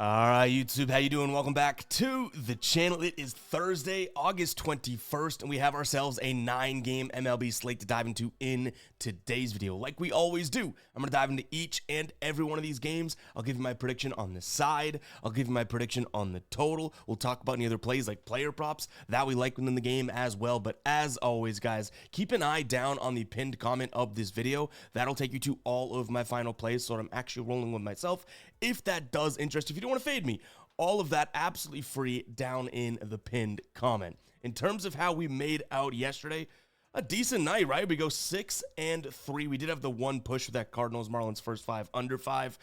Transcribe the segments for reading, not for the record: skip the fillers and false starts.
All right, YouTube, how you doing? Welcome back to the channel. It is Thursday, August 21st, and we have ourselves a 9-game MLB slate to dive into in today's video. Like we always do, I'm going to dive into each and every one of these games. I'll give you my prediction on the side. I'll give you my prediction on the total. We'll talk about any other plays like player props that we like within the game as well. But as always, guys, keep an eye down on the pinned comment of this video. That'll take you to all of my final plays, so I'm actually rolling with myself. If that does interest you, if you don't want to fade me, all of that absolutely free down in the pinned comment. In terms of how we made out yesterday, a decent night, right? We go 6-3. We did have the one push with that Cardinals-Marlins first 5 under 5.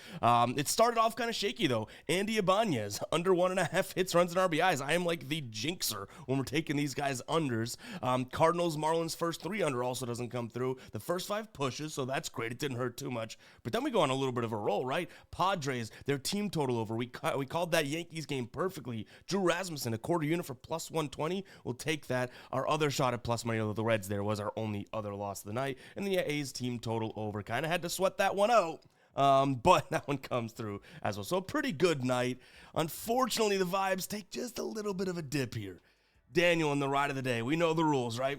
It started off kind of shaky, though. Andy Ibanez, under 1.5 hits, runs, and RBIs. I am like the jinxer when we're taking these guys unders. Cardinals-Marlins first 3 under also doesn't come through. The first 5 pushes, so that's great. It didn't hurt too much. But then we go on a little bit of a roll, right? Padres, their team total over. We called that Yankees game perfectly. Drew Rasmussen, a quarter unit for plus 120. We'll take that. Our other shot at plus money with the Reds there was our only other loss of the night, and the A's team total over. Kind of had to sweat that one out, but that one comes through as well. So a pretty good night. Unfortunately, the vibes take just a little bit of a dip here. Daniel in the ride of the day. We know the rules, right?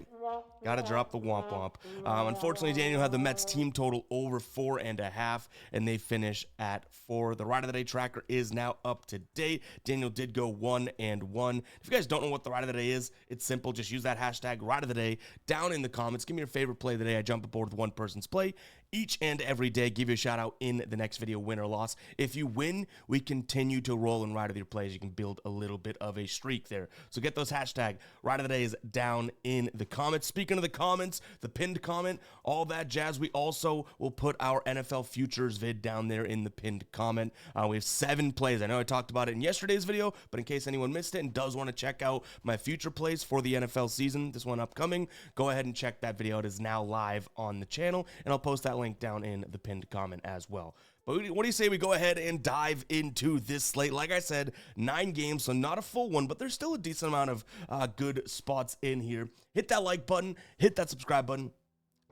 Got to drop the womp womp. Unfortunately, Daniel had the Mets team total over 4.5, and they finish at 4. The ride of the day tracker is now up to date. Daniel did go 1-1. If you guys don't know what the ride of the day is, it's simple. Just use that hashtag ride of the day down in the comments. Give me your favorite play of the day. I jump aboard with one person's play each and every day. Give you a shout out in the next video, win or loss. If you win, we continue to roll and ride with your plays. You can build a little bit of a streak there. So get those hashtag ride of the days down in the comments. Speaking of the comments, the pinned comment, all that jazz, we also will put our NFL futures vid down there in the pinned comment. We have 7 plays. I know I talked about it in yesterday's video, but in case anyone missed it and does want to check out my future plays for the NFL season, this one upcoming, go ahead and check that video. It is now live on the channel, and I'll post that link down in the pinned comment as well. But what do you say we go ahead and dive into this slate? Like I said, 9 games, so not a full one, but there's still a decent amount of good spots in here. Hit that like button, hit that subscribe button.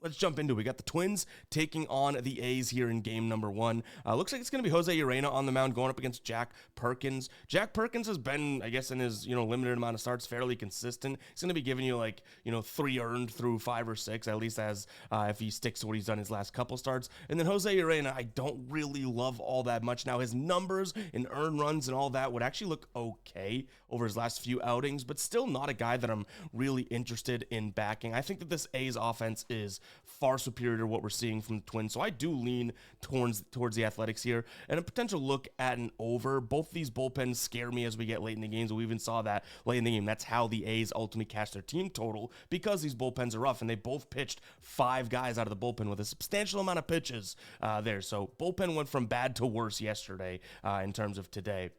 Let's jump into it. We got the Twins taking on the A's here in game number 1. Looks like it's going to be Jose Urena on the mound going up against Jack Perkins. Jack Perkins has been, I guess, in his limited amount of starts, fairly consistent. He's going to be giving you 3 earned through 5 or 6, at least as if he sticks to what he's done his last couple starts. And then Jose Urena, I don't really love all that much. Now his numbers and earned runs and all that would actually look okay over his last few outings, but still not a guy that I'm really interested in backing. I think that this A's offense is far superior to what we're seeing from the Twins, so I do lean towards the Athletics here, and a potential look at an over. Both these bullpens scare me as we get late in the games. We even saw that late in the game. That's how the A's ultimately cashed their team total, because these bullpens are rough, and they both pitched 5 guys out of the bullpen with a substantial amount of pitches there. So bullpen went from bad to worse yesterday in terms of today.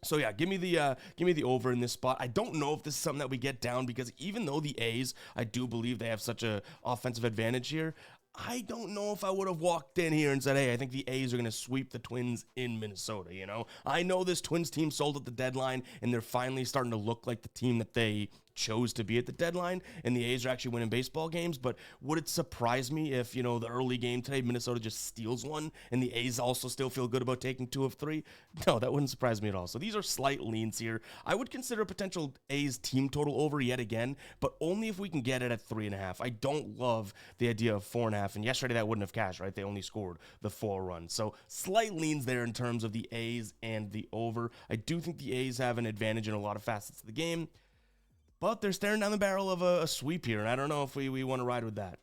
So yeah, give me the over in this spot. I don't know if this is something that we get down, because even though the A's, I do believe they have such a offensive advantage here, I don't know if I would have walked in here and said, hey, I think the A's are going to sweep the Twins in Minnesota, I know this Twins team sold at the deadline, and they're finally starting to look like the team that they chose to be at the deadline, and the A's are actually winning baseball games. But would it surprise me if, the early game today, Minnesota just steals one, and the A's also still feel good about taking 2 of 3? No, that wouldn't surprise me at all. So these are slight leans here. I would consider a potential A's team total over yet again, but only if we can get it at 3.5. I don't love the idea of 4.5, and yesterday that wouldn't have cashed, right? They only scored the 4 runs. So slight leans there in terms of the A's and the over. I do think the A's have an advantage in a lot of facets of the game, but they're staring down the barrel of a sweep here, and I don't know if we want to ride with that.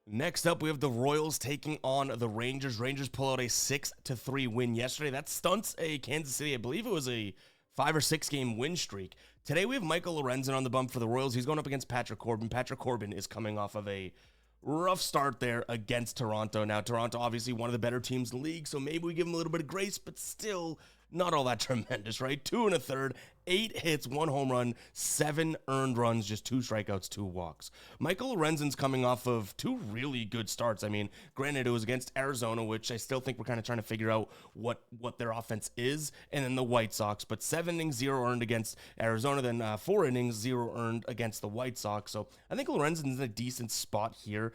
Next up, we have the Royals taking on the Rangers. Rangers pull out a 6-3 win yesterday. That stunts a Kansas City, I believe it was a 5 or 6 game win streak. Today we have Michael Lorenzen on the bump for the Royals. He's going up against Patrick Corbin. Patrick Corbin is coming off of a rough start there against Toronto. Now, Toronto, obviously one of the better teams in the league, so maybe we give him a little bit of grace, but still not all that tremendous, right? 2 1/3, 8 hits, 1 home run, 7 earned runs, just 2 strikeouts, 2 walks. Michael Lorenzen's coming off of 2 really good starts. I mean, granted, it was against Arizona, which I still think we're kind of trying to figure out what their offense is, and then the White Sox. But 7 innings, 0 earned against Arizona, then 4 innings, 0 earned against the White Sox. So I think Lorenzen's in a decent spot here.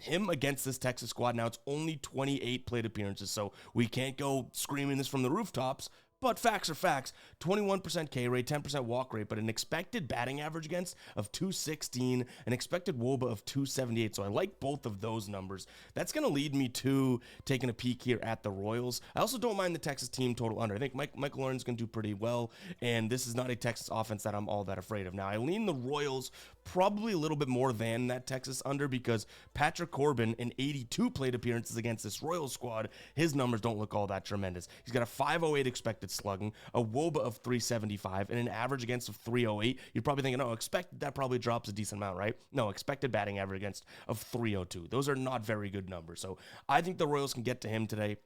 Him against this Texas squad, now it's only 28 plate appearances, so we can't go screaming this from the rooftops, But facts are facts. 21% K rate, 10% walk rate, but an expected batting average against of 216, an expected WOBA of 278. So I like both of those numbers. That's going to lead me to taking a peek here at the Royals. I also don't mind the Texas team total under. I think Michael Lauren's going to do pretty well, and this is not a Texas offense that I'm all that afraid of. Now, I lean the Royals probably a little bit more than that Texas under because Patrick Corbin in 82 plate appearances against this Royals squad, his numbers don't look all that tremendous. He's got a 508 expected slugging, a WOBA of 375, and an average against of 308. You're probably thinking, oh, expected, that probably drops a decent amount, right? No, expected batting average against of 302. Those are not very good numbers. So I think the Royals can get to him today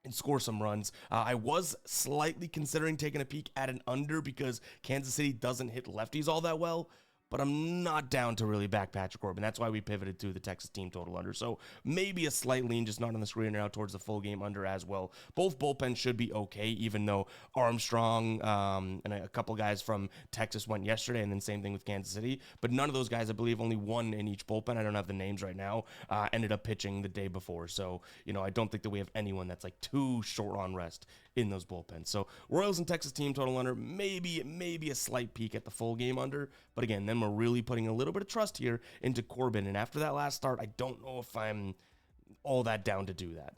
and score some runs. I was slightly considering taking a peek at an under because Kansas City doesn't hit lefties all that well, but I'm not down to really back Patrick Corbin. That's why we pivoted to the Texas team total under. So maybe a slight lean, just not on the screen now, towards the full game under as well. Both bullpens should be okay, even though Armstrong and a couple guys from Texas went yesterday, and then same thing with Kansas City. But none of those guys, I believe only one in each bullpen, I don't have the names right now, ended up pitching the day before. So, I don't think that we have anyone that's like too short on rest in those bullpens. So Royals and Texas team total under, maybe a slight peek at the full game under. But again, then we're really putting a little bit of trust here into Corbin. And after that last start, I don't know if I'm all that down to do that.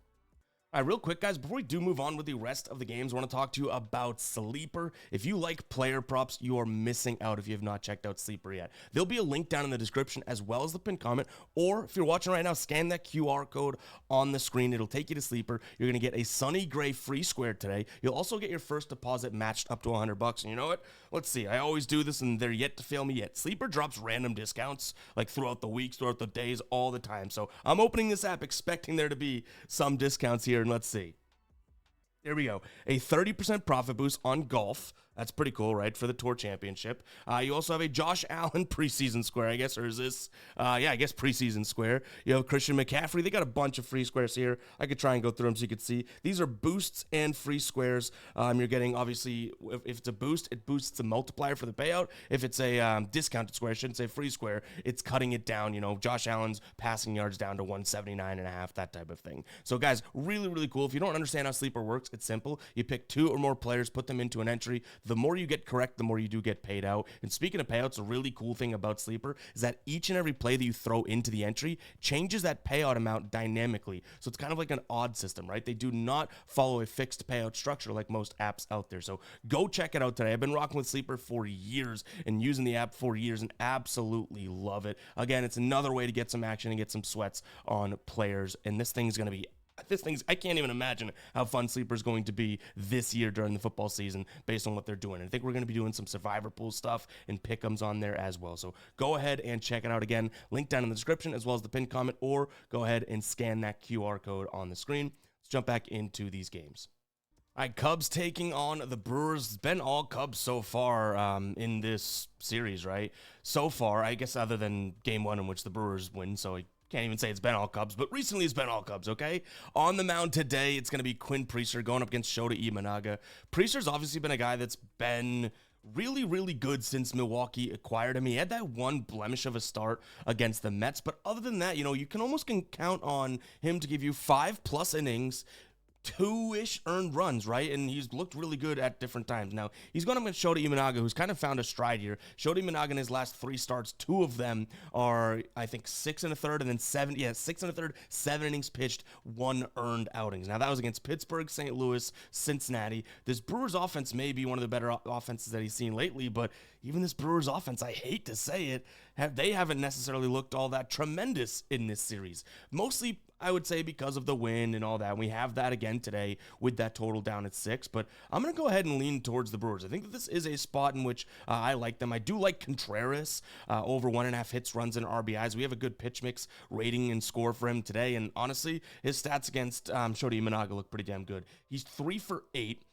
All right, real quick, guys, before we do move on with the rest of the games, I want to talk to you about Sleeper. If you like player props, you are missing out if you have not checked out Sleeper yet. There'll be a link down in the description as well as the pinned comment, or if you're watching right now, scan that QR code on the screen. It'll take you to Sleeper. You're going to get a Sunny Gray free square today. You'll also get your first deposit matched up to $100. And you know what? Let's see. I always do this, and they're yet to fail me yet. Sleeper drops random discounts like throughout the weeks, throughout the days, all the time. So I'm opening this app expecting there to be some discounts here. And let's see. There we go. A 30% profit boost on golf. That's pretty cool, right? For the Tour Championship. You also have a Josh Allen preseason square, I guess, or is this? I guess preseason square. You have Christian McCaffrey. They got a bunch of free squares here. I could try and go through them so you could see. These are boosts and free squares. You're getting, obviously, if it's a boost, it boosts the multiplier for the payout. If it's a discounted square, I shouldn't say free square, it's cutting it down. Josh Allen's passing yards down to 179.5, that type of thing. So, guys, really, really cool. If you don't understand how Sleeper works, it's simple. You pick 2 or more players, put them into an entry. The more you get correct, the more you do get paid out. And speaking of payouts, a really cool thing about Sleeper is that each and every play that you throw into the entry changes that payout amount dynamically. So it's kind of like an odd system, right? They do not follow a fixed payout structure like most apps out there. So go check it out today. I've been rocking with Sleeper for years and using the app for years and absolutely love it. Again, it's another way to get some action and get some sweats on players. And this thing's going to be I can't even imagine how fun Sleeper is going to be this year during the football season based on what they're doing. I think we're going to be doing some survivor pool stuff and pick'ems on there as well. So go ahead and check it out again. Link down in the description as well as the pinned comment, or go ahead and scan that QR code on the screen. Let's jump back into these games. All right, Cubs taking on the Brewers. It's been all Cubs so far in this series, right? So far, I guess other than game 1 in which the Brewers win, so I can't even say it's been all Cubs, but recently it's been all Cubs, okay? On the mound today, it's going to be Quinn Priester going up against Shota Imanaga. Priester's obviously been a guy that's been really, really good since Milwaukee acquired him. He had that one blemish of a start against the Mets, but other than that, you can almost count on him to give you 5+ innings, 2-ish earned runs, right? And he's looked really good at different times. Now, he's going up against Shota Imanaga, who's kind of found a stride here. Shota Imanaga in his last 3 starts, 2 of them are, I think, 6 1/3, and then 7 1/3, 7 innings pitched, 1 earned outings. Now, that was against Pittsburgh, St. Louis, Cincinnati. This Brewers offense may be one of the better offenses that he's seen lately, but even this Brewers offense, I hate to say it, they haven't necessarily looked all that tremendous in this series. Mostly, I would say, because of the win and all that. We have that again today with that total down at 6, but I'm going to go ahead and lean towards the Brewers. I think that this is a spot in which I like them. I do like Contreras over 1.5 hits, runs, and RBIs. We have a good pitch mix rating and score for him today, and honestly, his stats against Shota Imanaga look pretty damn good. He's 3 for 8.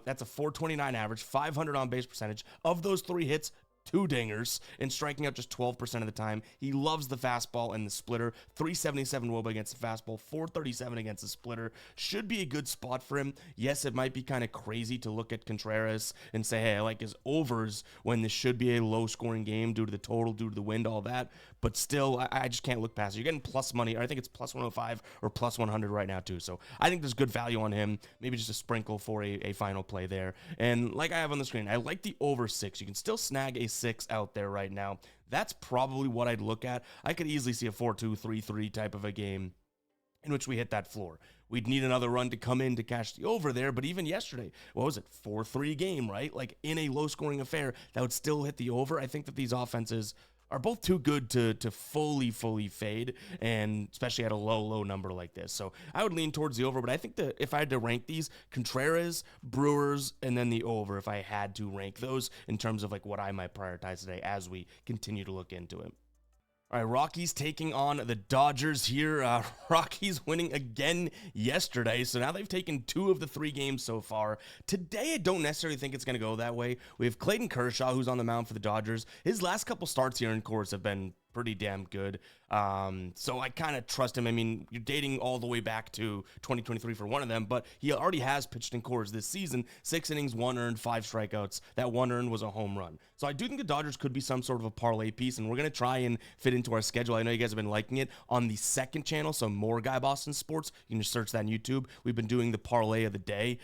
That's a 429 average, 500 on base percentage. Of those 3 hits, two dingers and striking out just 12% of the time. He loves the fastball and the splitter. 377 WOBA against the fastball, 437 against the splitter. Should be a good spot for him. Yes, it might be kind of crazy to look at Contreras and say, hey, I like his overs when this should be a low-scoring game due to the total, due to the wind, all that. But still, I just can't look past it. You're getting plus money. I think it's plus 105 or plus 100 right now, too. So I think there's good value on him. Maybe just a sprinkle for a final play there. And like I have on the screen, I like the over 6. You can still snag a 6 out there right now. That's probably what I'd look at. I could easily see a 4-2, 3-3 type of a game in which we hit that floor. We'd need another run to come in to cash the over there, but even yesterday, what was it, 4-3 game, right? Like in a low-scoring affair, that would still hit the over. I think that these offenses are both too good to fully fade, and especially at a low number like this. So I would lean towards the over, but I think that if I had to rank these, Contreras, Brewers, and then the over, if I had to rank those in terms of like what I might prioritize today as we continue to look into it. All right, Rockies taking on the Dodgers here. Rockies winning again yesterday, so now they've taken 2 of the 3 games so far. Today, I don't necessarily think it's going to go that way. We have Clayton Kershaw, who's on the mound for the Dodgers. His last couple starts here in course have been pretty damn good. So I kind of trust him. I mean, you're dating all the way back to 2023 for one of them, but he already has pitched in Coors this season. 6 innings, 1 earned, 5 strikeouts. That 1 earned was a home run. So I do think the Dodgers could be some sort of a parlay piece, and we're going to try and fit into our schedule. I know you guys have been liking it on the second channel, so More Guy Boston Sports. You can just search that on YouTube. We've been doing the parlay of the day.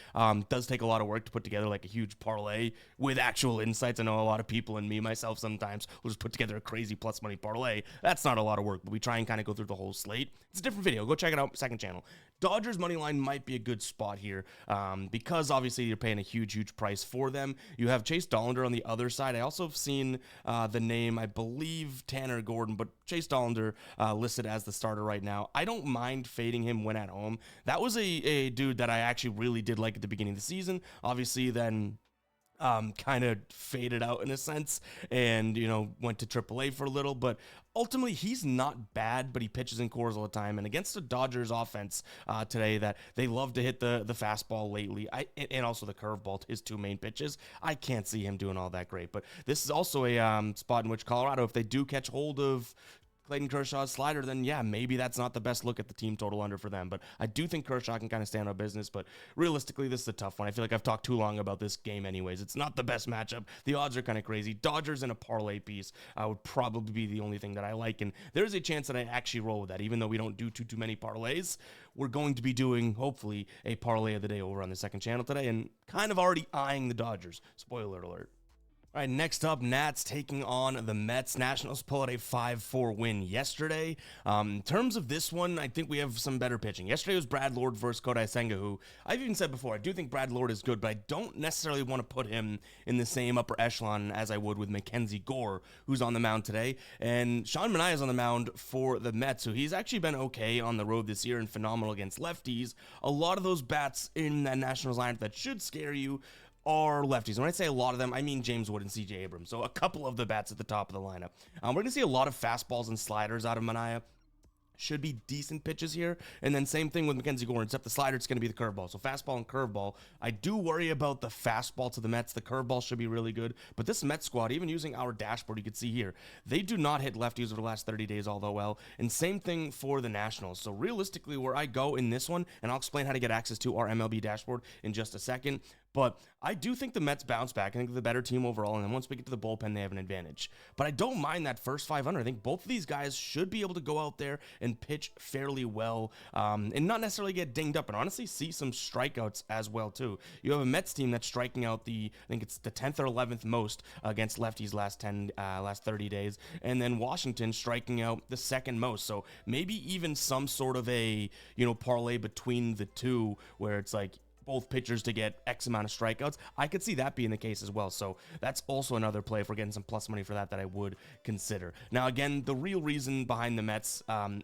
Does take a lot of work to put together like a huge parlay with actual insights. I know a lot of people, and me myself sometimes, will just put together a crazy plus money parlay. That's not a lot of work, but we try and kind of go through the whole slate. It's a different video. Go check it out, second channel. Dodgers money line might be a good spot here because obviously you're paying a huge price for them. You have Chase Dollander on the other side. I also have seen the name, I believe Tanner Gordon, but Chase Dollander listed as the starter right now. I don't mind fading him when at home. That was a dude that I actually really did like at the beginning of the season. Obviously then kind of faded out in a sense and, you know, went to AAA for a little, but ultimately he's not bad, but he pitches in Coors all the time. And against the Dodgers offense today that they love to hit the fastball lately, and also the curveball, his 2 main pitches, I can't see him doing all that great. But this is also a spot in which Colorado, if they do catch hold of Clayton Kershaw's slider, then yeah, maybe that's not the best look at the team total under for them. But I do think Kershaw can kind of stand on business. But realistically, this is a tough one. I feel like I've talked too long about this game anyways. It's not the best matchup. The odds are kind of crazy. Dodgers in a parlay piece would probably be the only thing that I like. And there's a chance that I actually roll with that. Even though we don't do too many parlays, we're going to be doing, hopefully, a parlay of the day over on the second channel today. And kind of already eyeing the Dodgers. Spoiler alert. All right, next up, Nats taking on the Mets. Nationals pull out a 5-4 win yesterday. In terms of this one, I think we have some better pitching. Yesterday was Brad Lord versus Kodai Senga, who I've even said before, I do think Brad Lord is good, but I don't necessarily want to put him in the same upper echelon as I would with Mackenzie Gore, who's on the mound today. And Sean Manaea is on the mound for the Mets, so he's actually been okay on the road this year and phenomenal against lefties. A lot of those bats in that Nationals lineup that should scare you are lefties. When I say a lot of them, I mean James Wood and C.J. Abrams. So a couple of the bats at the top of the lineup. We're going to see a lot of fastballs and sliders out of Manaea. Should be decent pitches here. And then same thing with Mackenzie Gore, except the slider, it's going to be the curveball. So fastball and curveball. I do worry about the fastball to the Mets. The curveball should be really good. But this Mets squad, even using our dashboard, you can see here, they do not hit lefties over the last 30 days all that well. And same thing for the Nationals. So realistically, where I go in this one, and I'll explain how to get access to our MLB dashboard in just a second, but I do think the Mets bounce back. I think they're the better team overall, and then once we get to the bullpen, they have an advantage. But I don't mind that first 500. I think both of these guys should be able to go out there and pitch fairly well, and not necessarily get dinged up, and honestly see some strikeouts as well, too. You have a Mets team that's striking out I think it's the 10th or 11th most against lefties last 30 days, and then Washington striking out the second most. So maybe even some sort of a, parlay between the two where it's like, both pitchers to get X amount of strikeouts. I could see that being the case as well. So that's also another play if we're getting some plus money for that I would consider. Now, again, the real reason behind the Mets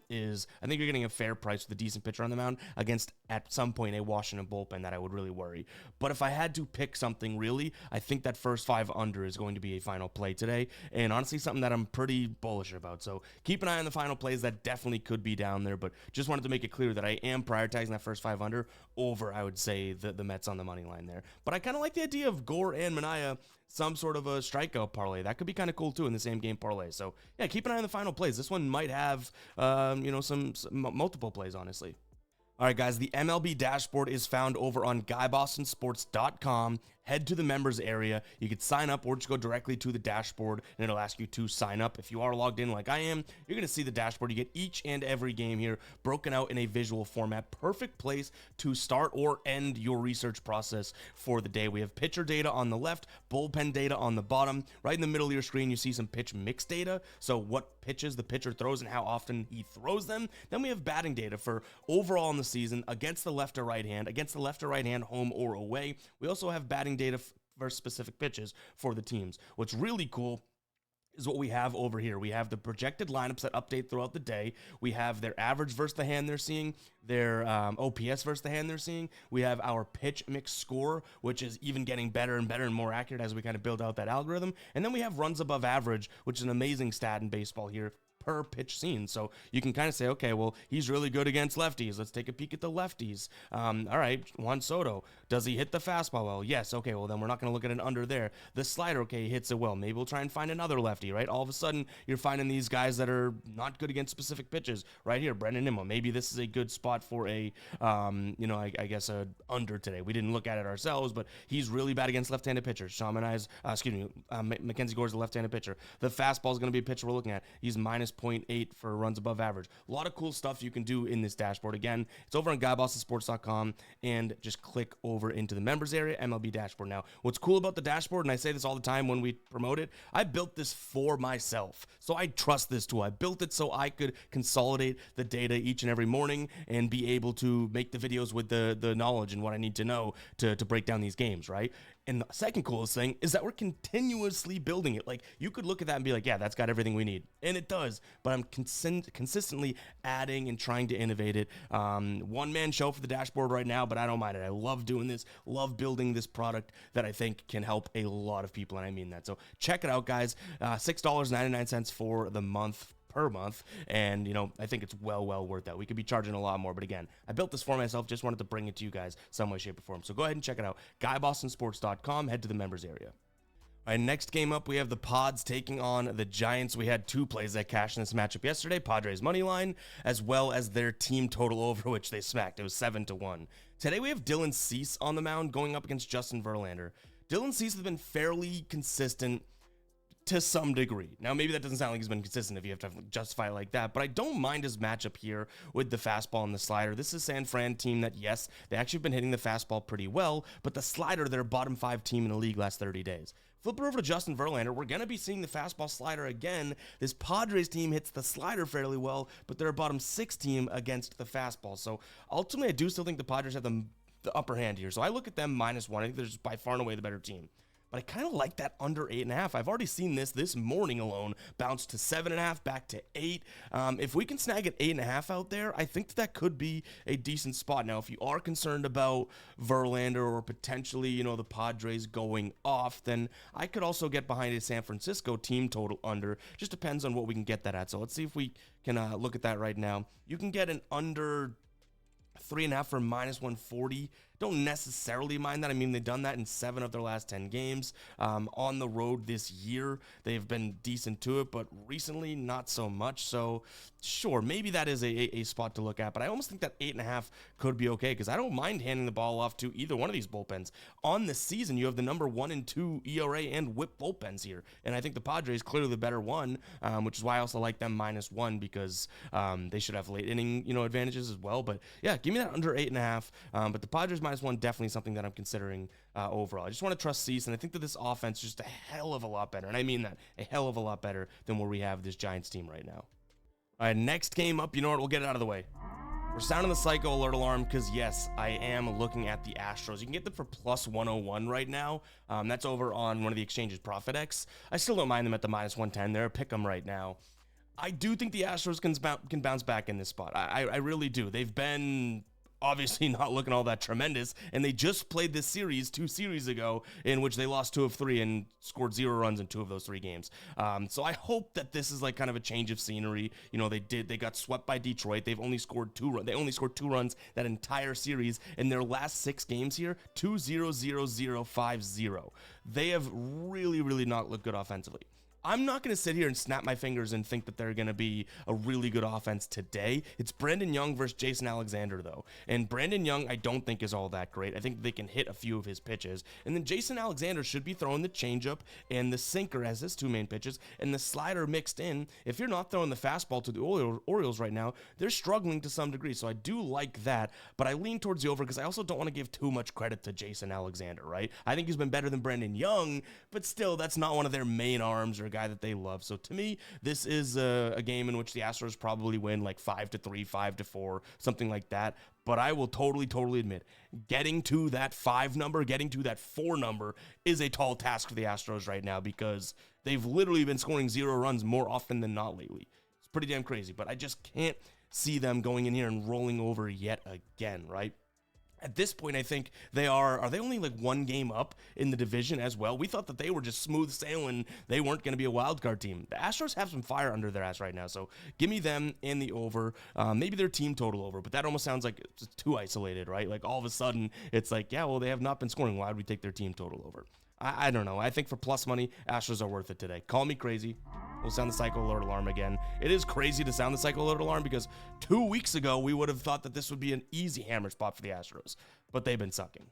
is I think you're getting a fair price with a decent pitcher on the mound against, at some point, a Washington bullpen that I would really worry. But if I had to pick something really, I think that first 5 under is going to be a final play today. And honestly, something that I'm pretty bullish about. So keep an eye on the final plays. That definitely could be down there. But just wanted to make it clear that I am prioritizing that first 5 under over, I would say, the Mets on the money line there. But I kind of like the idea of Gore and Manaea, some sort of a strikeout parlay. That could be kind of cool too in the same game parlay. So yeah, keep an eye on the final plays. This one might have some multiple plays, honestly. All right, guys, the MLB dashboard is found over on GuyBostonSports.com. Head to the members area. You could sign up or just go directly to the dashboard, and it'll ask you to sign up. If you are logged in like I am, you're going to see the dashboard. You get each and every game here broken out in a visual format. Perfect place to start or end your research process for the day. We have pitcher data on the left, bullpen data on the bottom. Right in the middle of your screen, you see some pitch mix data, so what pitches the pitcher throws and how often he throws them. Then we have batting data for overall in the season, against the left or right hand, home or away. We also have batting data for specific pitches for the teams. What's really cool is what we have over here. We have the projected lineups that update throughout the day. We have their average versus the hand they're seeing, their OPS versus the hand they're seeing. We have our pitch mix score, which is even getting better and better and more accurate as we kind of build out that algorithm. And then we have runs above average, which is an amazing stat in baseball here, per pitch seen. So you can kind of say, okay, well, he's really good against lefties. Let's take a peek at the lefties. All right, Juan Soto, does he hit the fastball well? Yes. Okay, well, then we're not going to look at an under there. The slider, okay, he hits it well. Maybe we'll try and find another lefty, right? All of a sudden, you're finding these guys that are not good against specific pitches. Right here, Brendan Nimmo. Maybe this is a good spot for a, I guess a under today. We didn't look at it ourselves, but he's really bad against left-handed pitchers. Mackenzie Gore's a left-handed pitcher. The fastball is going to be a pitcher we're looking at. He's minus 0.8 for runs above average. A lot of cool stuff you can do in this dashboard. Again, it's over on GuyBostonSports.com, and just click over into the members area, MLB dashboard. Now, what's cool about the dashboard, and I say this all the time when we promote it, I built this for myself, so I trust this tool. I built it so I could consolidate the data each and every morning and be able to make the videos with the knowledge and what I need to know to break down these games, right? And the second coolest thing is that we're continuously building it. Like, you could look at that and be like, yeah, that's got everything we need. And it does. But I'm consistently adding and trying to innovate it. One-man show for the dashboard right now, but I don't mind it. I love doing this, love building this product that I think can help a lot of people, and I mean that. So check it out, guys. $6.99 for the month. Per month, and I think it's well worth that. We could be charging a lot more, but again, I built this for myself, just wanted to bring it to you guys some way, shape, or form. So go ahead and check it out. GuyBostonSports.com, head to the members area. All right, next game up, we have the Pods taking on the Giants. We had two plays that cashed in this matchup yesterday, Padres money line, as well as their team total over, which they smacked. It was 7-1. Today we have Dylan Cease on the mound going up against Justin Verlander. Dylan Cease has been fairly consistent to some degree. Now, maybe that doesn't sound like he's been consistent if you have to justify it like that, but I don't mind his matchup here with the fastball and the slider. This is San Fran team that, yes, they actually have been hitting the fastball pretty well, but the slider, they're a bottom 5 team in the league last 30 days. Flip it over to Justin Verlander. We're going to be seeing the fastball slider again. This Padres team hits the slider fairly well, but they're a bottom 6 team against the fastball. So ultimately, I do still think the Padres have the upper hand here. So I look at them -1. I think they're just by far and away the better team. But I kind of like that under 8.5. I've already seen this morning alone bounce to 7.5, back to 8. If we can snag an 8.5 out there, I think that could be a decent spot. Now, if you are concerned about Verlander or potentially, the Padres going off, then I could also get behind a San Francisco team total under. Just depends on what we can get that at. So let's see if we can look at that right now. You can get an under 3.5 for -140. Don't necessarily mind that. I mean, they've done that in 7 of their last 10 games. On the road this year, they've been decent to it, but recently, not so much. So, sure, maybe that is a spot to look at, but I almost think that 8.5 could be okay, because I don't mind handing the ball off to either one of these bullpens. On the season, you have the number 1 and 2 ERA and whip bullpens here, and I think the Padres clearly the better one, which is why I also like them -1, because they should have late inning, advantages as well. But yeah, give me that under 8.5. But the Padres -1, definitely something that I'm considering overall. I just want to trust Cease, and I think that this offense is just a hell of a lot better, and I mean that, a hell of a lot better than where we have this Giants team right now. All right, next game up, you know what? We'll get it out of the way. We're sounding the psycho alert alarm because, yes, I am looking at the Astros. You can get them for +101 right now. That's over on one of the exchanges, ProfitX. I still don't mind them at the -110. They're a pick 'em right now. I do think the Astros can bounce back in this spot. I really do. They've been obviously not looking all that tremendous, and they just played this series 2 series ago in which they lost 2 of 3 and scored 0 runs in 2 of those 3 games. So I hope that this is like kind of a change of scenery. You know, they got swept by Detroit. They've only scored 2 runs. They only scored 2 runs that entire series. In their last 6 games here, 2-0-0-0-5-0. They have really, really not looked good offensively. I'm not going to sit here and snap my fingers and think that they're going to be a really good offense today. It's Brandon Young versus Jason Alexander, though. And Brandon Young, I don't think is all that great. I think they can hit a few of his pitches. And then Jason Alexander should be throwing the changeup and the sinker as his 2 main pitches, and the slider mixed in. If you're not throwing the fastball to the Orioles right now, they're struggling to some degree. So I do like that, but I lean towards the over because I also don't want to give too much credit to Jason Alexander, right? I think he's been better than Brandon Young, but still, that's not one of their main arms or guy that they love. So to me, this is a game in which the Astros probably win like 5-3, 5-4, something like that. But I will totally admit, getting to that 5 number, getting to that 4 number is a tall task for the Astros right now because they've literally been scoring 0 runs more often than not lately. It's pretty damn crazy, but I just can't see them going in here and rolling over yet again, right? At this point, I think are they only like 1 game up in the division as well? We thought that they were just smooth sailing. They weren't going to be a wild card team. The Astros have some fire under their ass right now, so give me them in the over. Maybe their team total over, but that almost sounds like it's too isolated, right? Like all of a sudden, it's like, yeah, well, they have not been scoring. Why would we take their team total over? I don't know. I think for plus money, Astros are worth it today. Call me crazy. We'll sound the cycle alert alarm again. It is crazy to sound the cycle alert alarm because 2 weeks ago, we would have thought that this would be an easy hammer spot for the Astros, but they've been sucking.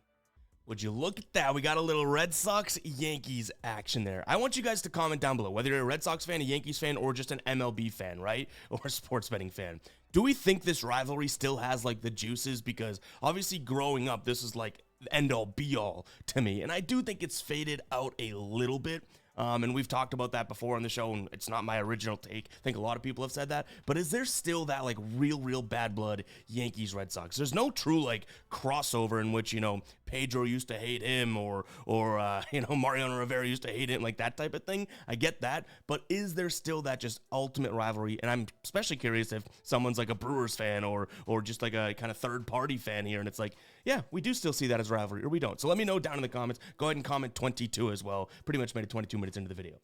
Would you look at that? We got a little Red Sox-Yankees action there. I want you guys to comment down below, whether you're a Red Sox fan, a Yankees fan, or just an MLB fan, right? Or a sports betting fan. Do we think this rivalry still has like the juices? Because obviously growing up, this is like end-all be-all to me. And I do think it's faded out a little bit. And we've talked about that before on the show, and it's not my original take. I think a lot of people have said that. But is there still that, like, real bad blood Yankees-Red Sox? There's no true, like, crossover in which, you know, Pedro used to hate him or Mariano Rivera used to hate him, like that type of thing. I get that. But is there still that just ultimate rivalry? And I'm especially curious if someone's, like, a Brewers fan or just, like, a kind of third-party fan here, and it's like, yeah, we do still see that as rivalry, or we don't. So let me know down in the comments. Go ahead and comment 22 as well. Pretty much made it 22 minutes into the video.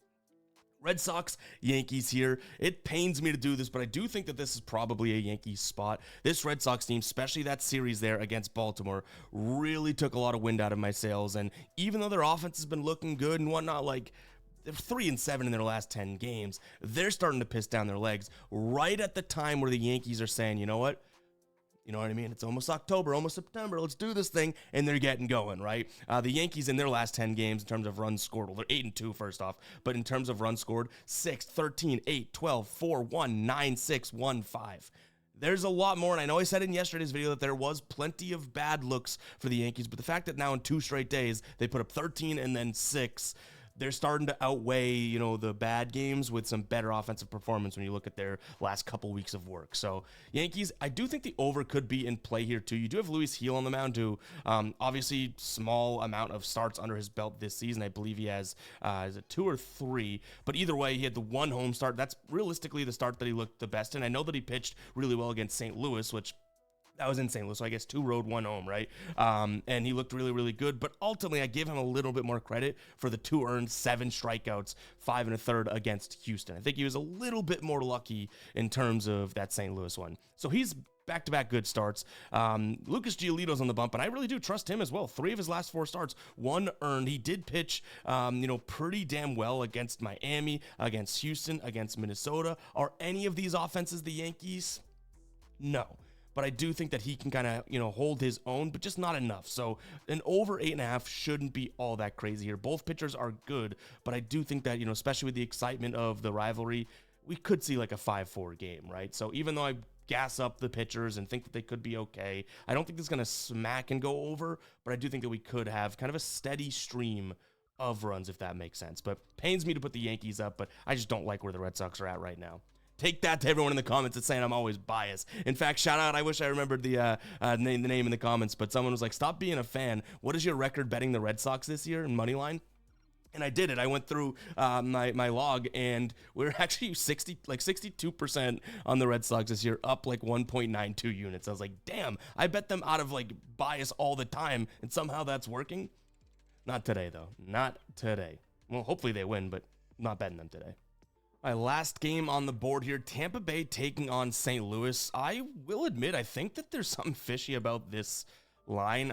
Red Sox, Yankees here. It pains me to do this, but I do think that this is probably a Yankees spot. This Red Sox team, especially that series there against Baltimore, really took a lot of wind out of my sails. And even though their offense has been looking good and whatnot, like, they're 3-7 in their last 10 games, they're starting to piss down their legs right at the time where the Yankees are saying, you know what? You know what I mean? It's almost October, almost September. Let's do this thing. And they're getting going, right? The Yankees in their last 10 games in terms of runs scored, well, they're 8-2 first off. But in terms of runs scored, 6, 13, 8, 12, 4, 1, 9, 6, 1, 5. There's a lot more, and I know I said in yesterday's video that there was plenty of bad looks for the Yankees, but the fact that now in 2 straight days, they put up 13 and then 6, they're starting to outweigh, you know, the bad games with some better offensive performance when you look at their last couple weeks of work. So Yankees, I do think the over could be in play here too. You do have Luis Gil on the mound who, obviously small amount of starts under his belt this season. I believe he has, is it 2 or 3? But either way, he had the 1 home start. That's realistically the start that he looked the best in. I know that he pitched really well against St. Louis, which that was in St. Louis, so I guess 2 road, 1 home, right? And he looked really good. But ultimately, I give him a little bit more credit for the 2 earned, 7 strikeouts, 5 1/3 against Houston. I think he was a little bit more lucky in terms of that St. Louis one. So he's back-to-back good starts. Lucas Giolito's on the bump, and I really do trust him as well. 3 of his last 4 starts, 1 earned. He did pitch, pretty damn well against Miami, against Houston, against Minnesota. Are any of these offenses the Yankees? No. But I do think that he can kind of, hold his own, but just not enough. So an over 8.5 shouldn't be all that crazy here. Both pitchers are good, but I do think that, especially with the excitement of the rivalry, we could see like a 5-4 game, right? So even though I gas up the pitchers and think that they could be okay, I don't think it's going to smack and go over, but I do think that we could have kind of a steady stream of runs, if that makes sense. But pains me to put the Yankees up, but I just don't like where the Red Sox are at right now. Take that to everyone in the comments that's saying I'm always biased. In fact, shout out, I wish I remembered the name in the comments, but someone was like, stop being a fan. What is your record betting the Red Sox this year in Moneyline? And I did it. I went through my log, and we're actually 62% on the Red Sox this year, up like 1.92 units. I was like, damn, I bet them out of like bias all the time, and somehow that's working. Not today, though. Not today. Well, hopefully they win, but not betting them today. All right, last game on the board here, Tampa Bay taking on St. Louis. I will admit, I think that there's something fishy about this line.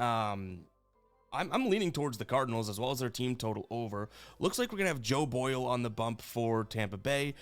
I'm leaning towards the Cardinals as well as their team total over. Looks like we're going to have Joe Boyle on the bump for Tampa Bay.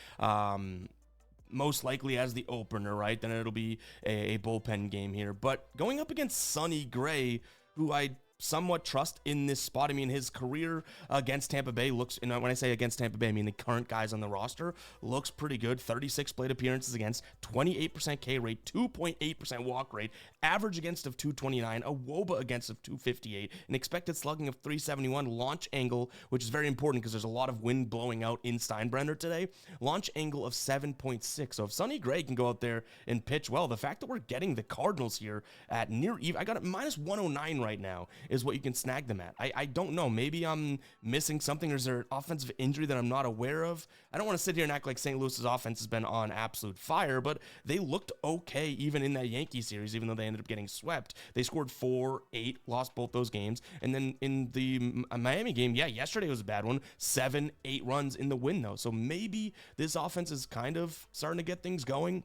Most likely as the opener, right? Then it'll be a bullpen game here. But going up against Sonny Gray, who I somewhat trust in this spot. I mean, his career against Tampa Bay looks, and when I say against Tampa Bay, I mean the current guys on the roster, looks pretty good. 36 plate appearances against, 28% K rate, 2.8% walk rate, average against of 229, a WOBA against of 258, an expected slugging of 371, launch angle, which is very important because there's a lot of wind blowing out in Steinbrenner today, launch angle of 7.6. So if Sonny Gray can go out there and pitch well, the fact that we're getting the Cardinals here at near even, I got it minus 109 right now, is what you can snag them at. I don't know. Maybe I'm missing something, or is there an offensive injury that I'm not aware of? I don't want to sit here and act like St. Louis's offense has been on absolute fire, but they looked okay even in that Yankee series, even though they ended up getting swept. They scored 4-8, lost both those games. And then in the Miami game, yeah, yesterday was a bad one. 7-8 runs in the win, though. So maybe this offense is kind of starting to get things going.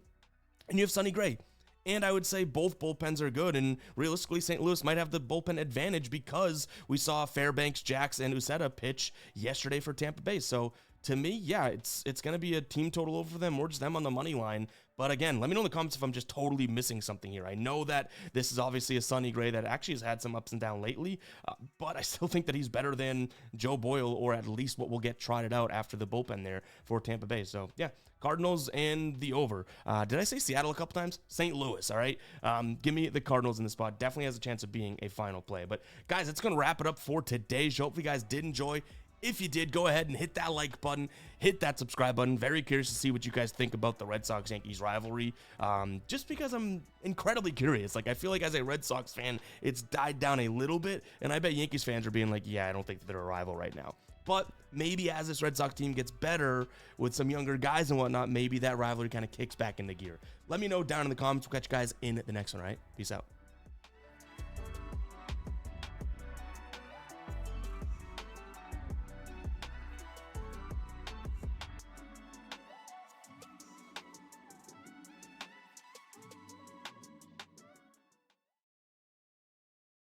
And you have Sonny Gray. And I would say both bullpens are good, and realistically, St. Louis might have the bullpen advantage because we saw Fairbanks, Jax, and Uceta pitch yesterday for Tampa Bay. So to me, yeah, it's going to be a team total over for them or just them on the money line. But again, let me know in the comments if I'm just totally missing something here. I know that this is obviously a Sonny Gray that actually has had some ups and downs lately, but I still think that he's better than Joe Boyle, or at least what will get trotted out after the bullpen there for Tampa Bay. So yeah, Cardinals and the over. Did I say Seattle a couple times? St. Louis, all right? Give me the Cardinals in the spot. Definitely has a chance of being a final play. But guys, that's going to wrap it up for today's show. Hopefully you guys did enjoy. If you did, go ahead and hit that like button, hit that subscribe button. Very curious to see what you guys think about the Red Sox-Yankees rivalry, just because I'm incredibly curious. Like, I feel like as a Red Sox fan, it's died down a little bit, and I bet Yankees fans are being like, yeah, I don't think that they're a rival right now. But maybe as this Red Sox team gets better with some younger guys and whatnot, maybe that rivalry kind of kicks back into gear. Let me know down in the comments. We'll catch you guys in the next one, all right? Peace out.